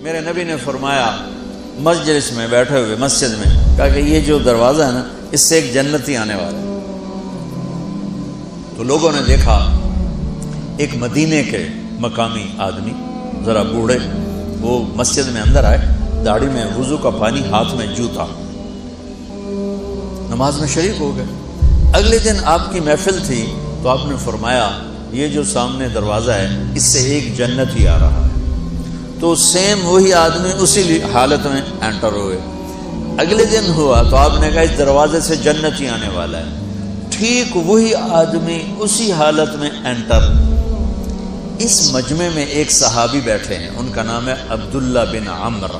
میرے نبی نے فرمایا مجلس میں بیٹھے ہوئے مسجد میں، کہا کہ یہ جو دروازہ ہے نا اس سے ایک جنتی آنے والا ہے۔ تو لوگوں نے دیکھا ایک مدینے کے مقامی آدمی ذرا بوڑھے، وہ مسجد میں اندر آئے، داڑھی میں وضو کا پانی، ہاتھ میں جوتا، نماز میں شریک ہو گئے۔ اگلے دن آپ کی محفل تھی تو آپ نے فرمایا یہ جو سامنے دروازہ ہے اس سے ایک جنتی آ رہا ہے۔ تو سیم وہی آدمی اسی حالت میں انٹر ہوئے۔ اگلے دن ہوا تو آپ نے کہا اس دروازے سے جنتی آنے والا ہے، ٹھیک وہی آدمی اسی حالت میں انٹر۔ اس مجمع میں ایک صحابی بیٹھے ہیں، ان کا نام ہے عبداللہ بن عمرو۔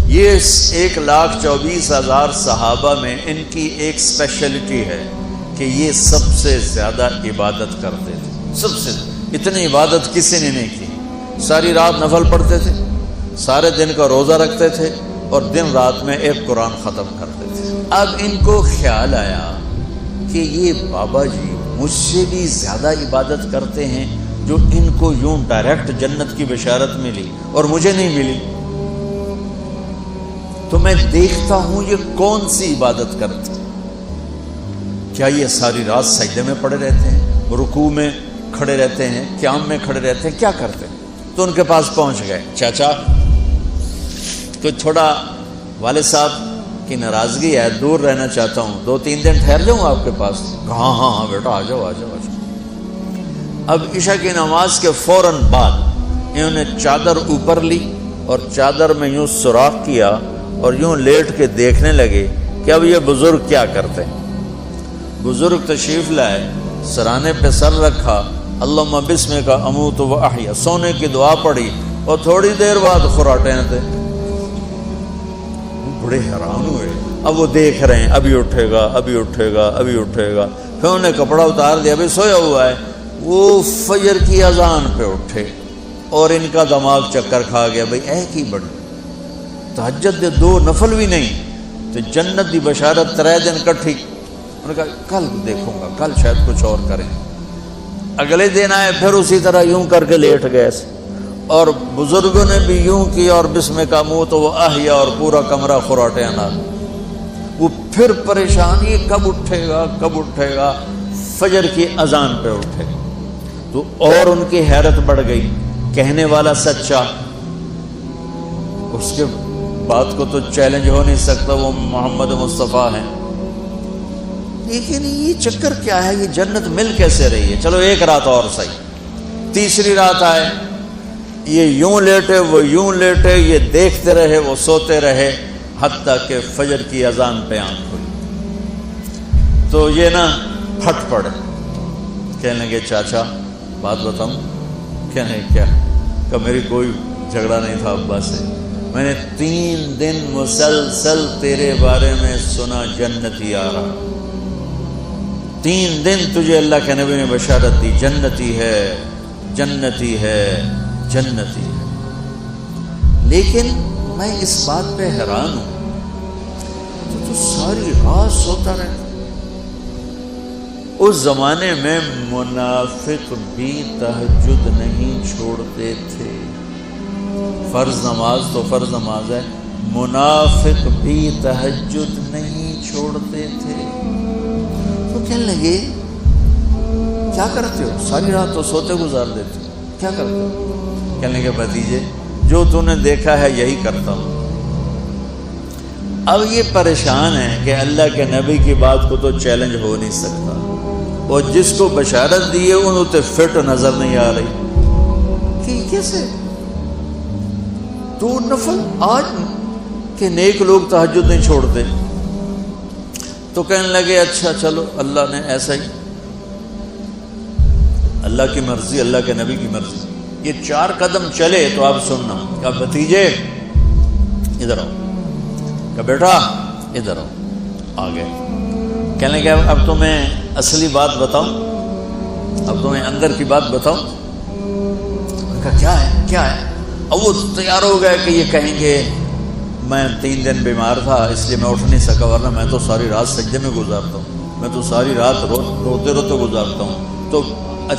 یہ 1,24,000 صحابہ میں ان کی ایک اسپیشلٹی ہے کہ یہ سب سے زیادہ عبادت کرتے تھے، سب سے اتنی عبادت کسی نے نہیں کی۔ ساری رات نفل پڑھتے تھے، سارے دن کا روزہ رکھتے تھے اور دن رات میں ایک قرآن ختم کرتے تھے۔ اب ان کو خیال آیا کہ یہ بابا جی مجھ سے بھی زیادہ عبادت کرتے ہیں، جو ان کو یوں ڈائریکٹ جنت کی بشارت ملی اور مجھے نہیں ملی، تو میں دیکھتا ہوں یہ کون سی عبادت کرتے ہیں۔ کیا یہ ساری رات سجدے میں پڑے رہتے ہیں، رکوع میں کھڑے رہتے ہیں، قیام میں کھڑے رہتے ہیں، کیا کرتے ہیں؟ تو ان کے پاس پہنچ گئے، چاچا کوئی تھوڑا والد صاحب کی ناراضگی ہے، دور رہنا چاہتا ہوں، 2-3 دن ٹھہر جاؤں آپ کے پاس؟ ہاں ہاں ہاں بیٹا آ جاؤ آ جاؤ آ جاؤ۔ اب عشاء کی نماز کے فوراً بعد انہوں نے چادر اوپر لی اور چادر میں یوں سوراخ کیا اور یوں لیٹ کے دیکھنے لگے کہ اب یہ بزرگ کیا کرتے ہیں۔ بزرگ تشریف لائے، سرانے پہ سر رکھا، اللہم بسمک اموت و احیا، سونے کی دعا پڑھی اور تھوڑی دیر بعد خراٹے تھے۔ بڑے حیران ہوئے، اب وہ دیکھ رہے ہیں ابھی اٹھے گا ابھی اٹھے گا ابھی اٹھے گا۔ پھر انہوں نے کپڑا اتار دیا، ابھی سویا ہوا ہے۔ وہ فجر کی اذان پہ اٹھے اور ان کا دماغ چکر کھا گیا، بھئی اے کی بڑی تہجد دے 2 نفل بھی نہیں تو جنت دی بشارت 3 دن کٹھی۔ انہوں نے کہا کل دیکھوں گا، کل شاید کچھ اور کریں۔ اگلے دن آئے، پھر اسی طرح یوں کر کے لیٹ گئے اور بزرگوں نے بھی یوں کیا اور بسمک اموت و احیا اور پورا کمرہ خراٹے انار۔ وہ پھر پریشان، یہ کب اٹھے گا کب اٹھے گا؟ فجر کی اذان پہ اٹھے تو اور ان کی حیرت بڑھ گئی، کہنے والا سچا، اس کے بات کو تو چیلنج ہو نہیں سکتا، وہ محمد مصطفیٰ ہیں، لیکن یہ چکر کیا ہے، یہ جنت مل کیسے رہی ہے؟ چلو ایک رات اور صحیح۔ تیسری رات آئے، یہ یوں لیٹے وہ یوں لیٹے، یہ دیکھتے رہے وہ سوتے رہے، حتیٰ کہ فجر کی اذان پہ آنکھ کھلی تو یہ نا پھٹ پڑے، کہنے لگے چاچا بات بتاؤں؟ کہنے کیا؟ کہ میری کوئی جھگڑا نہیں تھا ابا سے، میں نے 3 دن مسلسل تیرے بارے میں سنا جنتی آ رہا، 3 دن تجھے اللہ کے نبی نے بشارت دی جنتی ہے جنتی ہے جنتی ہے، لیکن میں اس بات پہ حیران ہوں تو ساری رات سوتا رہتا۔ اس زمانے میں منافق بھی تہجد نہیں چھوڑتے تھے، فرض نماز تو فرض نماز ہے، منافق بھی تہجد نہیں چھوڑتے تھے۔ تو کہنے لگے کیا کرتے ہو؟ ساری رات تو سوتے گزار دیتے ہو، کیا کرتے ہو؟ کہنے لگے بھتیجے جو تو نے دیکھا ہے یہی کرتا ہوں۔ اب یہ پریشان ہے کہ اللہ کے نبی کی بات کو تو چیلنج ہو نہیں سکتا، اور جس کو بشارت دی ہے انہوں تے فٹ نظر نہیں آ رہی کہ کیسے 2 نفل آج کہ نیک لوگ تہجد نہیں چھوڑتے۔ تو کہنے لگے اچھا چلو اللہ نے ایسا ہی، اللہ کی مرضی اللہ کے نبی کی مرضی۔ یہ 4 قدم چلے تو آپ سننا، کہ بھتیجے ادھر آؤ، کہ بیٹا ادھر آؤ، آ گئے۔ کہنے لگے اب تمہیں اصلی بات بتاؤں، اب تمہیں اندر کی بات بتاؤں؟ ان کا کیا ہے کیا ہے؟ اب وہ تیار ہو گئے کہ یہ کہیں گے میں 3 دن بیمار تھا اس لیے میں اٹھ نہیں سکا، ورنہ میں تو ساری رات سجدے میں گزارتا ہوں، میں تو ساری رات روتے روتے گزارتا ہوں۔ تو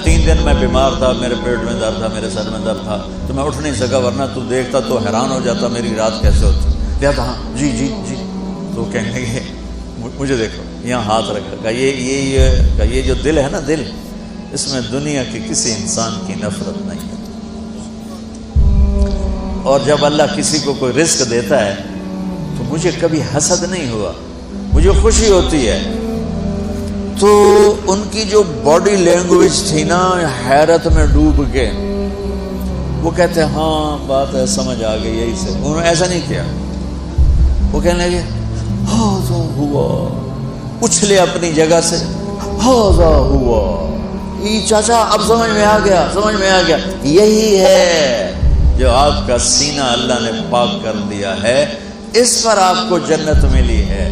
3 دن میں بیمار تھا، میرے پیٹ میں درد تھا، میرے سر میں درد تھا، تو میں اٹھ نہیں سکا، ورنہ تو دیکھتا تو حیران ہو جاتا میری رات کیسے ہوتی۔ کہتا ہاں جی جی جی، تو کہنے لگے مجھے دیکھو یہاں ہاتھ رکھا، کہ یہ جو دل ہے نا، دل اس میں دنیا کے کسی انسان کی نفرت نہیں ہے۔ اور جب اللہ کسی کو کوئی رزق دیتا ہے تو مجھے کبھی حسد نہیں ہوا، مجھے خوشی ہوتی ہے۔ تو ان کی جو باڈی لینگویج تھی نا، حیرت میں ڈوب کے وہ کہتے ہیں ہاں بات ہے، سمجھ آ گئی، یہی سے۔ انہوں نے ایسا نہیں کیا، وہ کہنے لگے ہاذا ہوا، اچھلے اپنی جگہ سے، ہاذا ہوا، یہ چاچا اب سمجھ میں آ گیا، سمجھ میں آ گیا، یہی ہے جو آپ کا سینہ اللہ نے پاک کر دیا ہے، اس پر آپ کو جنت ملی ہے۔